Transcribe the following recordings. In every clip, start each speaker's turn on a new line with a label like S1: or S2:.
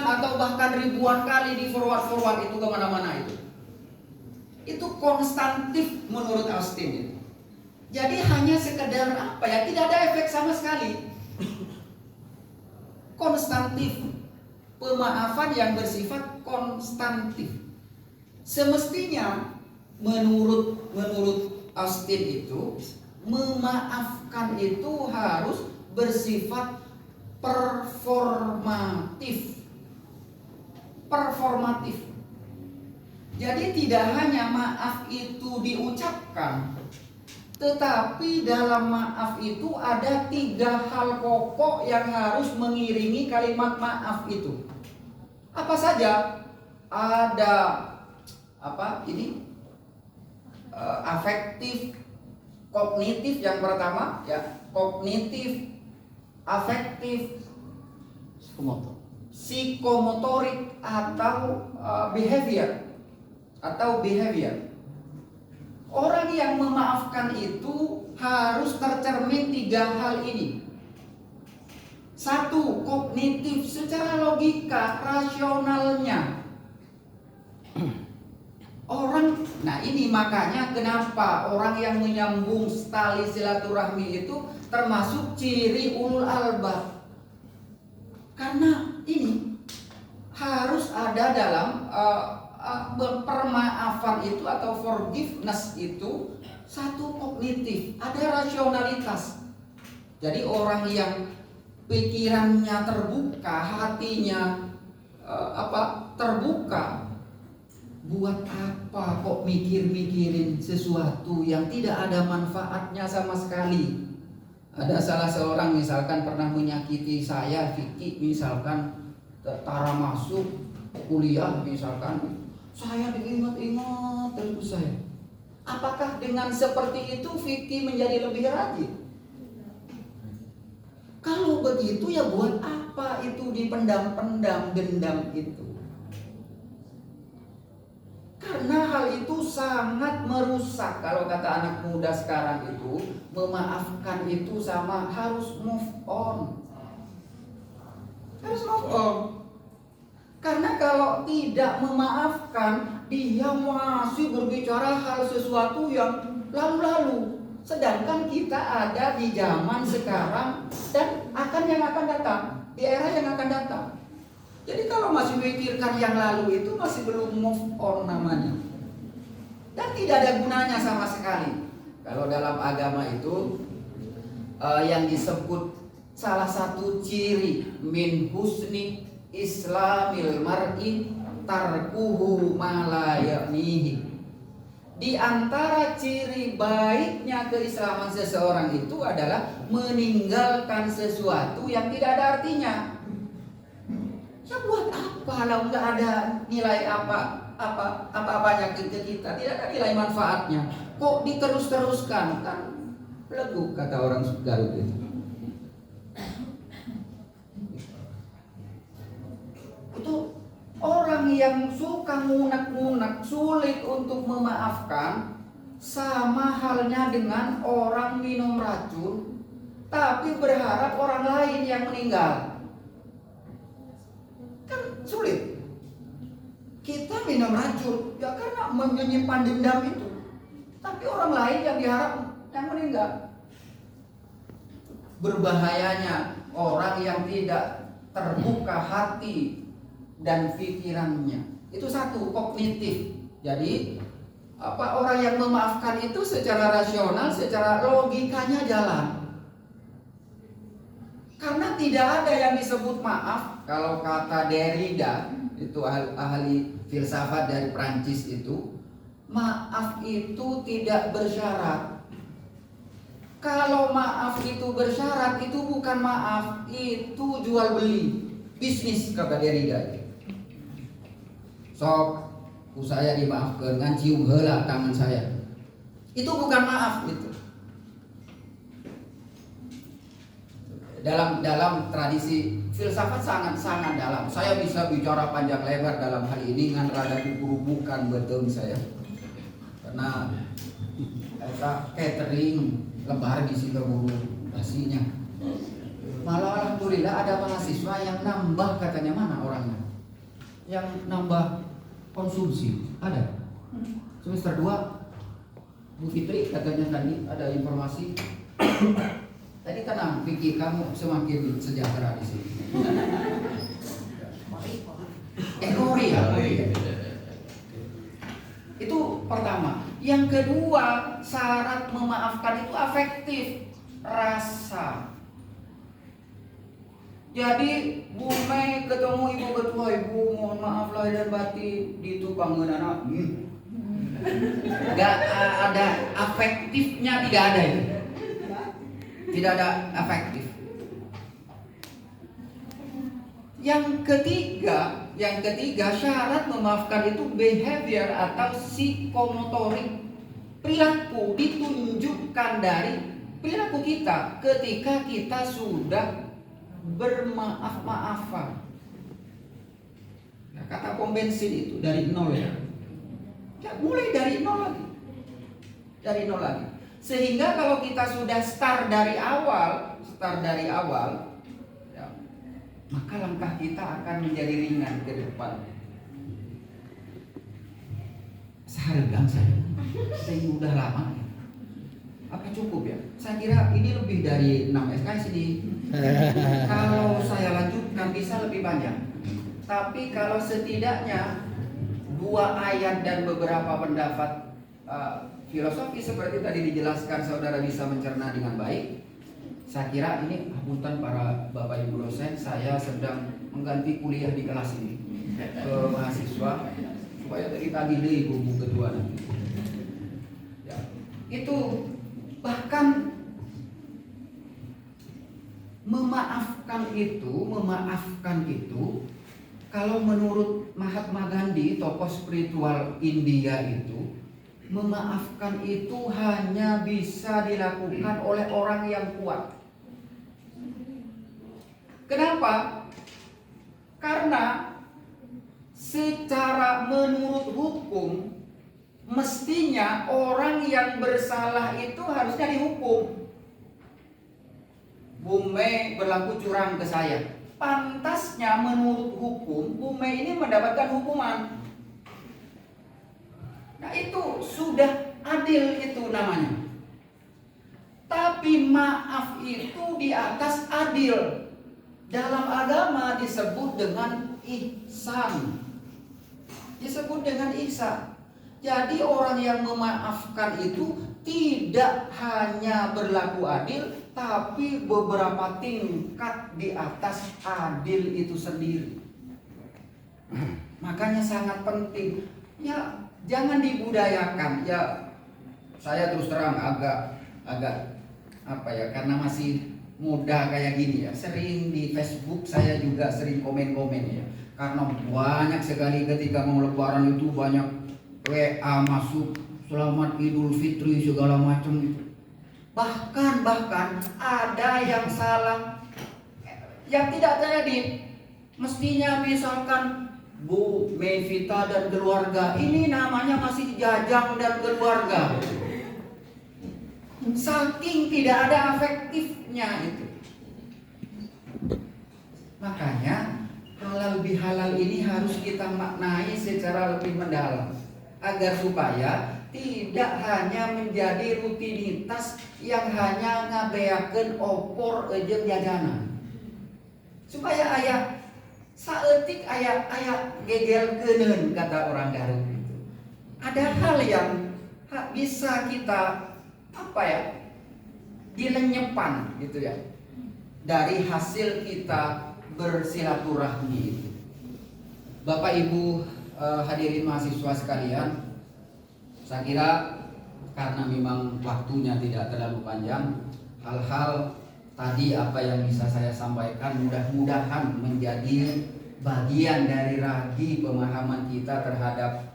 S1: atau bahkan ribuan kali di forward itu kemana-mana itu konstantif menurut Austin itu. Jadi hanya sekedar apa ya, tidak ada efek sama sekali. Konstantif, pemaafan yang bersifat konstantif. Semestinya menurut Austin itu, memaafkan itu harus bersifat performatif. Jadi tidak hanya maaf itu diucapkan, tetapi dalam maaf itu ada 3 hal pokok yang harus mengiringi kalimat maaf itu. Apa saja? Ada afektif, kognitif yang pertama ya, kognitif, afektif, psikomotorik atau behavior. Orang yang memaafkan itu harus tercermin 3 hal ini. 1, kognitif, secara logika, rasionalnya. Nah ini makanya kenapa orang yang menyambung tali silaturahmi itu termasuk ciri ulul albab. Karena ini harus ada dalam permaafan itu atau forgiveness itu 1, kognitif, ada rasionalitas. Jadi orang yang pikirannya terbuka, hatinya terbuka, buat apa kok mikirin sesuatu yang tidak ada manfaatnya sama sekali. Ada salah seorang misalkan pernah menyakiti saya, Vicky misalkan, tara masuk kuliah misalkan, saya diingat-ingat terus saya. Apakah dengan seperti itu Vicky menjadi lebih rajin? Kalau begitu ya buat apa itu dipendam-pendam dendam itu? Karena hal itu sangat merusak. Kalau kata anak muda sekarang itu, memaafkan itu sama harus move on. Harus move on. Karena kalau tidak memaafkan, dia masih berbicara hal sesuatu yang lalu-lalu. Sedangkan kita ada di zaman sekarang dan yang akan datang, di era yang akan datang. Jadi kalau masih memikirkan yang lalu itu masih belum move on namanya. Dan tidak ada gunanya sama sekali. Kalau dalam agama itu yang disebut salah satu ciri min husni islamil mar'i tarkuhu ma la ya'nihi. Di antara ciri baiknya keislaman seseorang itu adalah meninggalkan sesuatu yang tidak ada artinya. Ya buat apa kalau nggak ada nilai apa-apanya ke kita, tidak ada nilai manfaatnya. Kok diterus-teruskan, kan beleguk kata orang Garut itu. Itu orang yang suka ngunak-ngunak, sulit untuk memaafkan, sama halnya dengan orang minum racun tapi berharap orang lain yang meninggal. Kan sulit. Kita minum racun ya karena menyimpan dendam itu, tapi orang lain yang diharap yang meninggal. Berbahayanya orang yang tidak terbuka hati dan pikirannya. Itu 1, kognitif. Jadi orang yang memaafkan itu secara rasional, secara logikanya jalan. Karena tidak ada yang disebut maaf. Kalau kata Derrida, itu ahli filsafat dari Prancis itu, maaf itu tidak bersyarat. Kalau maaf itu bersyarat, itu bukan maaf, itu jual beli, bisnis kata Derrida. Sok, saya dimaafkan, ngan cium heula tangan saya. Itu bukan maaf itu. Dalam tradisi filsafat sangat dalam. Saya bisa bicara panjang lebar dalam hal ini ngan rada dikurubukan betul saya. Karena catering lebar di situ guru nasinya. Malah alhamdulillah ada mahasiswa yang nambah katanya, mana orangnya. yang nambah konsumsi? Ada. Semester 2 Bu Fitri katanya tadi ada informasi. Tadi tenang, Vicky, kamu semakin sejahtera di sini. Ekori ya. Itu pertama. Yang kedua, syarat memaafkan itu afektif, rasa. Jadi Bu Mei ketemu Ibu Ketua, Ibu mohon maaf lahir dan batin di tukangan anak. Gak ada afektifnya, tidak ada itu. Tidak ada afektif. Yang ketiga syarat memaafkan itu behavior atau psikomotorik. Perilaku ditunjukkan dari perilaku kita ketika kita sudah bermaaf-maafan. Nah, kata pom bensin itu dari nol ya. Ya, mulai dari nol lagi. Dari nol lagi. Sehingga kalau kita sudah start dari awal, ya, maka langkah kita akan menjadi ringan ke depan. Seharga saya udah lama. Apa cukup ya? Saya kira ini lebih dari 6 SKS ini. Kalau saya lanjutkan bisa lebih panjang. Tapi kalau setidaknya 2 ayat dan beberapa pendapat filosofi seperti tadi dijelaskan saudara bisa mencerna dengan baik. Saya kira ini apunten para Bapak Ibu dosen, saya sedang mengganti kuliah di kelas ini ke mahasiswa supaya tadi deh Bu Ketua nanti. Ya, itu bahkan memaafkan itu kalau menurut Mahatma Gandhi, tokoh spiritual India itu, memaafkan itu hanya bisa dilakukan oleh orang yang kuat. Kenapa? Karena secara menurut hukum mestinya orang yang bersalah itu harusnya dihukum. Bu Mei berlaku curang ke saya. Pantasnya menurut hukum Bu Mei ini mendapatkan hukuman. Nah itu sudah adil itu namanya. Tapi maaf itu di atas adil. Dalam agama disebut dengan ihsan. Disebut dengan ihsan. Jadi orang yang memaafkan itu tidak hanya berlaku adil, tapi beberapa tingkat di atas adil itu sendiri. Makanya sangat penting. Ya, jangan dibudayakan. Ya, saya terus terang agak apa ya, karena masih muda kayak gini ya. Sering di Facebook saya juga sering komen-komen ya. Karena banyak sekali ketika mau lebaran itu banyak WA masuk, selamat Idul Fitri segala macam itu. Bahkan ada yang salah, yang tidak terjadi. Mestinya misalkan Bu Mevita dan keluarga, ini namanya masih Jajang dan keluarga. Saking tidak ada afektifnya itu. Makanya halal bihalal ini harus kita maknai secara lebih mendalam, agar supaya tidak hanya menjadi rutinitas yang hanya ngabeakeun opor jeung jajanan. Supaya aya saeutik aya gegelkeuneun kata orang Garut itu. Ada hal yang bisa kita dilenyepan gitu ya. Dari hasil kita bersilaturahmi itu. Bapak Ibu hadirin mahasiswa sekalian, saya kira karena memang waktunya tidak terlalu panjang, hal-hal tadi apa yang bisa saya sampaikan mudah-mudahan menjadi bagian dari ragi pemahaman kita terhadap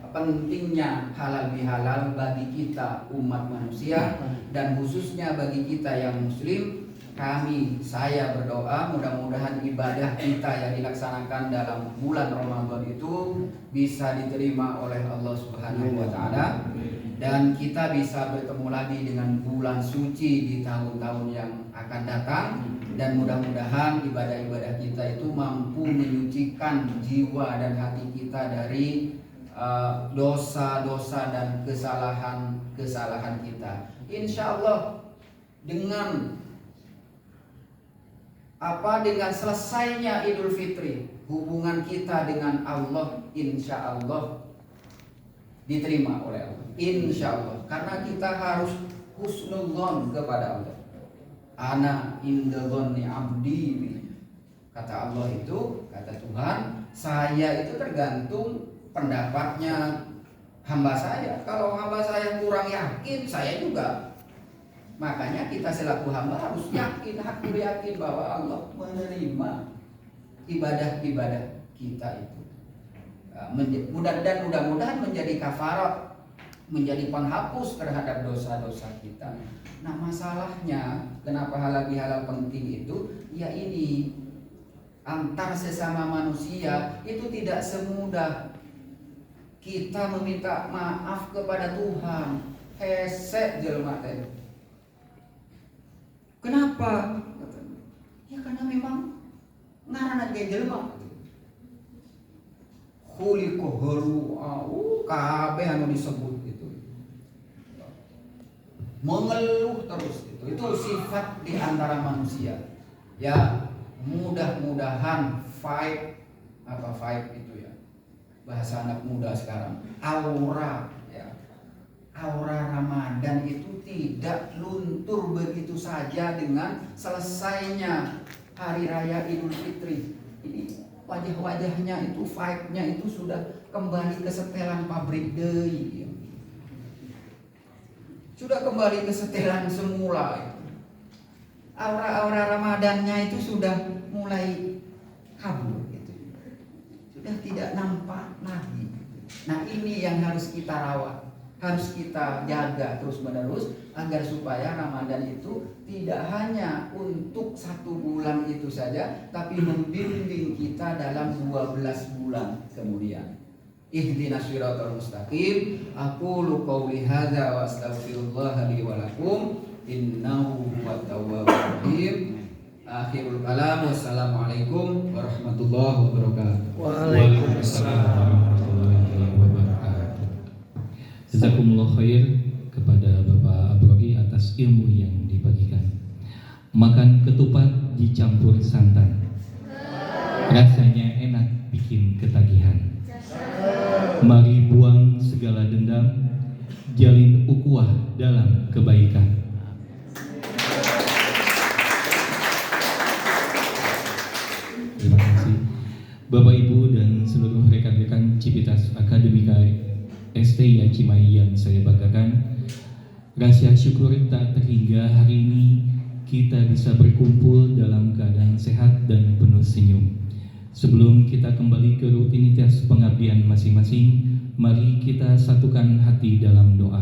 S1: pentingnya halal bihalal bagi kita umat manusia, dan khususnya bagi kita yang muslim, saya berdoa mudah-mudahan ibadah kita yang dilaksanakan dalam bulan Ramadan itu bisa diterima oleh Allah Subhanahu wa taala, dan kita bisa bertemu lagi dengan bulan suci di tahun-tahun yang akan datang, dan mudah-mudahan ibadah-ibadah kita itu mampu menyucikan jiwa dan hati kita dari dosa-dosa dan kesalahan kita. Insya Allah dengan selesainya Idul Fitri, hubungan kita dengan Allah insya Allah diterima oleh Allah, insya Allah, karena kita harus husnudzon kepada Allah. Ana inda dzanni abdi bi. Kata Allah itu, kata Tuhan, saya itu tergantung pendapatnya hamba saya. Kalau hamba saya kurang yakin, saya juga. Makanya kita selaku hamba harus yakin bahwa Allah menerima ibadah-ibadah kita itu. Mudah-mudahan menjadi kafarat, menjadi penghapus terhadap dosa-dosa kita. Nah, masalahnya kenapa halal penting itu? Ya ini, antar sesama manusia itu tidak semudah kita meminta maaf kepada Tuhan. Hesek jelema teh. Kenapa? Ya karena memang ngaranna ge jelema. Khuliqa halu'a, kabeh anu disebut itu. Mengeluh terus itu sifat di antara manusia. Ya, mudah-mudahan vibe itu ya. Bahasa anak muda sekarang, aura Ramadan itu tidak luntur begitu saja dengan selesainya hari raya Idul Fitri. Ini wajah-wajahnya itu, vibe-nya itu sudah kembali ke setelan pabrik deui. Sudah kembali ke setelan semula. Aura-aura Ramadannya itu sudah mulai kabur gitu. Sudah tidak nampak lagi. Nah, ini yang harus kita rawat, harus kita jaga terus-menerus agar supaya Ramadan itu tidak hanya untuk 1 bulan itu saja, tapi membimbing kita dalam 12 bulan kemudian. Ihdinas siratal mustaqim. Aqulu qouli hadza wa astaghfirullah li wa lakum innahu huwat tawwabur rahim. Akhirul kalam, wassalamualaikum warahmatullahi wabarakatuh.
S2: Waalaikumsalam warahmatullahi wabarakatuh. Jazakumullah khair kepada Bapak Abrogi atas ilmu yang dibagikan. Makan ketupat dicampur santan, rasanya enak bikin ketagihan. Mari buang segala dendam, jalin ukhuwah dalam kebaikan. Terima kasih Bapak Ibu dan seluruh rekan-rekan Civitas Akademika STIA Cimahi yang saya banggakan. Rasa syukur tak terhingga hari ini kita bisa berkumpul dalam keadaan sehat dan penuh senyum. Sebelum kita kembali ke rutinitas pengabdian masing-masing, mari kita satukan hati dalam doa.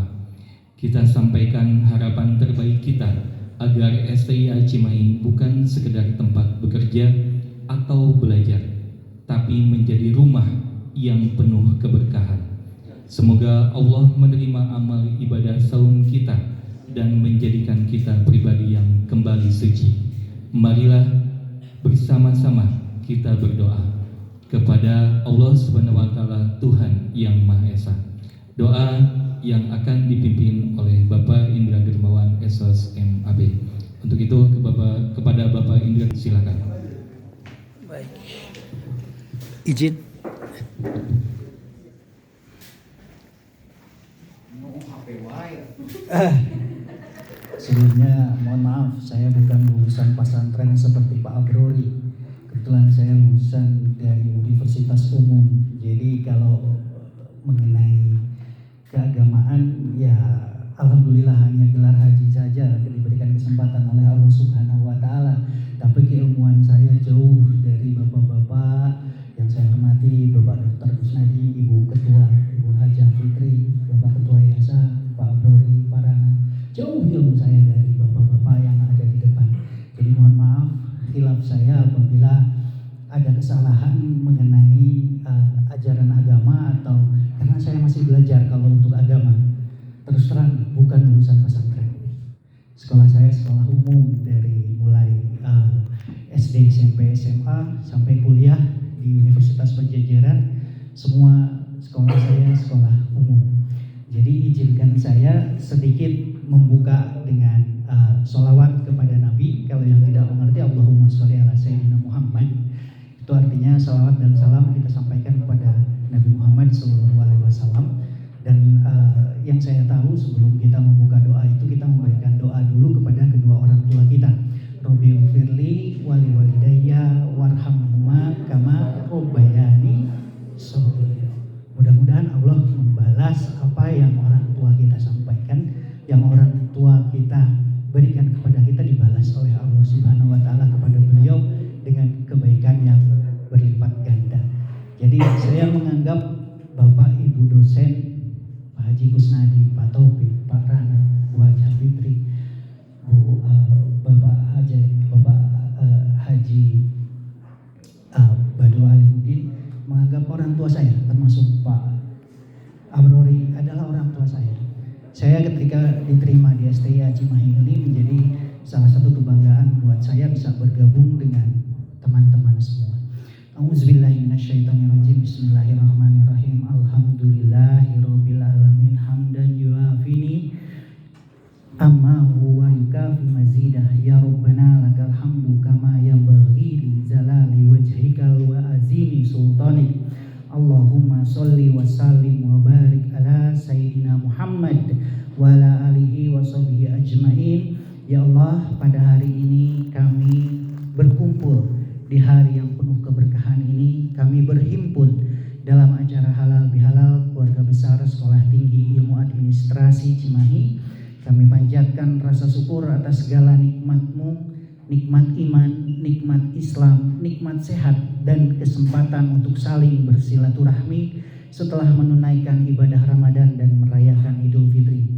S2: Kita sampaikan harapan terbaik kita agar STIA Cimahi bukan sekedar tempat bekerja atau belajar, tapi menjadi rumah yang penuh keberkahan. Semoga Allah menerima amal ibadah saum kita dan menjadikan kita pribadi yang kembali suci. Marilah bersama-sama kita berdoa kepada Allah Subhanahu wa taala, Tuhan yang Maha Esa. Doa yang akan dipimpin oleh Bapak Indra Dermawan SOS MAB. Untuk itu kepada Bapak Indra, silakan.
S3: Baik. Izin.
S4: Sebelumnya mohon maaf, saya bukan lulusan pesantren seperti Pak Abroli. Kebetulan saya lulusan dari Universitas Umum. Jadi kalau mengenai keagamaan, ya alhamdulillah hanya gelar haji saja diberikan kesempatan oleh Allah Subhanahu wa taala. Tapi keilmuan saya jauh dari bapak-bapak yang saya hormati, Bapak Dr. Kusnadi, Ibu Ketua, Ibu Hajah Fitri, Bapak Ketua Yayasan, Pak Abroli, Parana. Jauh ilmu saya dari bapak-bapak yang ada di depan. Jadi terus terang bukan lulusan pesantren. Sekolah saya sekolah umum dari mulai SD, SMP, SMA sampai kuliah di Universitas Pajajaran. Semua sekolah saya sekolah umum. Jadi izinkan saya sedikit membuka dengan sholawat kepada Nabi. Kalau yang tidak mengerti, Allahumma sholli ala sayyidina Muhammad. Itu artinya sholawat dan salam kita sampaikan kepada Nabi Muhammad SAW. Dan yang saya tahu sebelum kita membuka doa itu, kita memberikan doa dulu kepada kedua orang tua kita. Robbi ufirli wali walidayya warhamhuma kama rabbayani shaghira. Mudah-mudahan Allah membalas apa yang orang tua kita sampaikan, yang orang tua kita berikan kepada kita, dibalas oleh Allah Subhanahu wa taala kepada beliau dengan kebaikan yang berlipat ganda. Jadi saya menganggap Bapak Ibu dosen, Pak Haji Kusnadi, Pak Taufik, Pak Rana, Bu Haji Fitri, Bapak Haji Badul Alimudin, menganggap orang tua saya, termasuk Pak Abrori, adalah orang tua saya. Saya ketika diterima di STIA Cimahi ini menjadi salah satu kebanggaan buat saya bisa bergabung dengan teman-teman semua. Auzubillahi minasyaitonirrajim. Bismillahirrahmanirrahim. Alhamdulillahirabbil alamin hamdan yuafini amma huwa yukafi mazidah. Ya Rabbana lakal hamdu kama yanbaghi li jalali wajhikal wa azimi sultanik. Allahumma sholli wa sallim wa barik ala sayyidina Muhammad wa ala alihi wa sahbihi ajmain. Ya Allah, pada hari ini kami berkumpul di hari yang penuh keberkahan ini. Kami berhimpun dalam acara halal bihalal keluarga besar Sekolah Tinggi Ilmu Administrasi Cimahi. Kami panjatkan rasa syukur atas segala nikmat-Mu, nikmat iman, nikmat Islam, nikmat sehat, dan kesempatan untuk saling bersilaturahmi setelah menunaikan ibadah Ramadan dan merayakan Idul Fitri.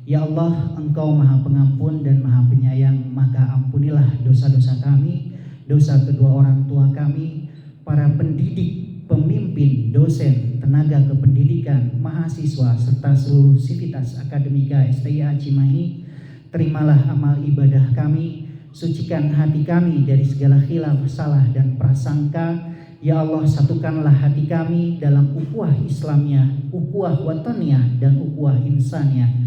S4: Ya Allah, Engkau Maha Pengampun dan Maha Penyayang, maka ampunilah dosa-dosa kami, dosa kedua orang tua kami, para pendidik, pemimpin, dosen, tenaga kependidikan, mahasiswa, serta seluruh sivitas akademika STIA Cimahi. Terimalah amal ibadah kami, sucikan hati kami dari segala khilaf, salah, dan prasangka. Ya Allah, satukanlah hati kami dalam ukhuwah Islamiyah, ukhuwah wataniyah, dan ukhuwah insaniyah.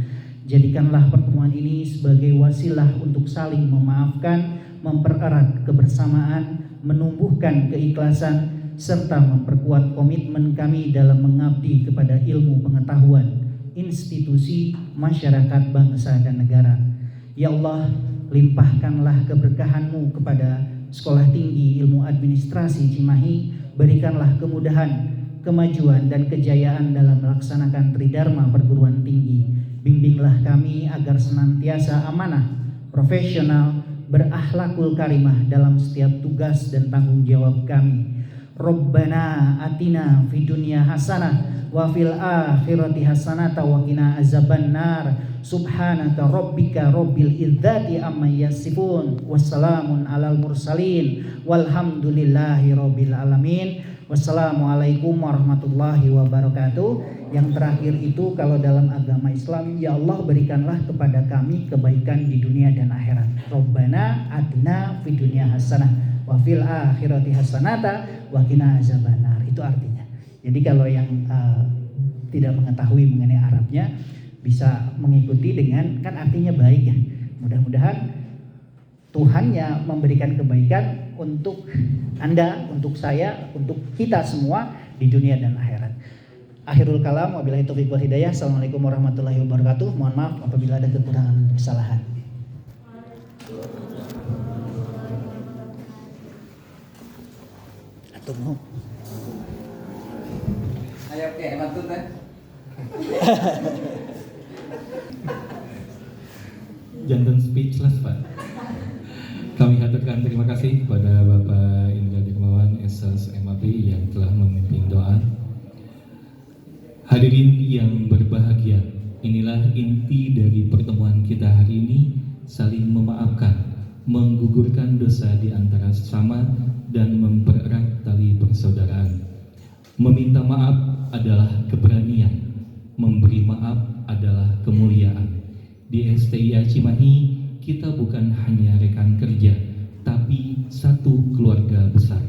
S4: Jadikanlah pertemuan ini sebagai wasilah untuk saling memaafkan, mempererat kebersamaan, menumbuhkan keikhlasan, serta memperkuat komitmen kami dalam mengabdi kepada ilmu pengetahuan, institusi, masyarakat, bangsa, dan negara. Ya Allah, limpahkanlah keberkahan-Mu kepada Sekolah Tinggi Ilmu Administrasi Cimahi. Berikanlah kemudahan, kemajuan, dan kejayaan dalam melaksanakan tridharma perguruan tinggi. Bimbinglah kami agar senantiasa amanah, profesional, berakhlakul karimah dalam setiap tugas dan tanggung jawab kami. Rabbana atina fid dunya hasanah wa fil akhirati hasanah wa qina azabannar. Subhanaka rabbika rabbil izzati amma yasifun. Wassalamun alal mursalin walhamdulillahi rabbil alamin. Wassalamualaikum warahmatullahi wabarakatuh. Yang terakhir itu kalau dalam agama Islam, ya Allah berikanlah kepada kami kebaikan di dunia dan akhirat. Rabbana atina fid dunya hasanah wa fil akhirati hasanata wa qina azabannar. Itu artinya. Jadi kalau yang tidak mengetahui mengenai Arabnya bisa mengikuti dengan, kan artinya baik ya. Mudah-mudahan Tuhannya memberikan kebaikan untuk Anda, untuk saya, untuk kita semua di dunia dan akhirat. Akhirul kalam, wabillahi taufiq wal hidayah. Assalamualaikum warahmatullahi wabarakatuh. Mohon maaf apabila ada kekurangan dan kesalahan. Atau mau?
S1: Ayo oke, matut kan?
S2: Jantan speechless, Pak. Kami haturkan terima kasih kepada Bapak Indra Dermawan SS MAP yang telah memimpin doa. Hadirin yang berbahagia, inilah inti dari pertemuan kita hari ini, saling memaafkan, menggugurkan dosa di antara sesama, dan mempererat tali persaudaraan. Meminta maaf adalah keberanian, memberi maaf adalah kemuliaan. Di STIA Cimahi, kita bukan hanya rekan kerja, tapi satu keluarga besar.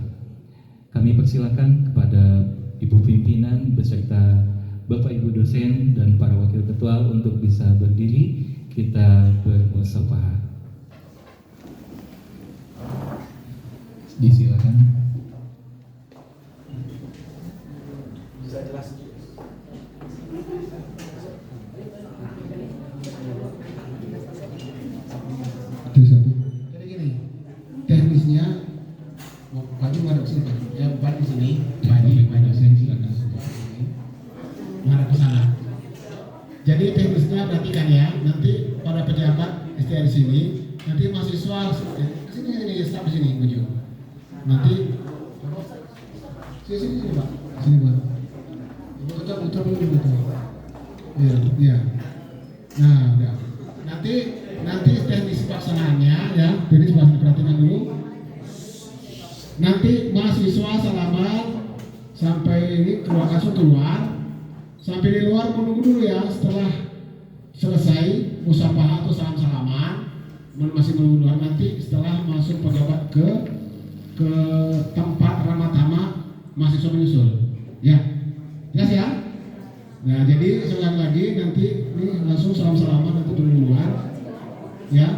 S2: Kami persilakan kepada Ibu Pimpinan beserta Bapak Ibu dosen dan para wakil ketua untuk bisa berdiri, kita bermusyawarah. Disilakan.
S5: Itu satu. Jadi gini, teknisnya Pak Haji menghadap sini Pak. Ya Pak di sini, Pak dosen silakan. Menghadap ke sana. Jadi teknisnya perhatikan ya, nanti pada pejabat STIA di sini, nanti mahasiswa sini staf di sini maju. Nanti sini Pak, sini Pak. Putar dulu betul. Iya. Nah, udah. Nanti teknis pelaksanaannya ya, jadi perhatikan dulu. Nanti mahasiswa salaman sampai ini langsung keluar. Sampai di luar menunggu dulu ya, setelah selesai musyawarah atau salam-salaman masih menunggu luar, nanti setelah masuk pejabat ke tempat ramah tamah mahasiswa menyusul ya. Jelas ya? Nah, jadi sekali lagi nanti ini langsung salam-salaman nanti dulu luar ya.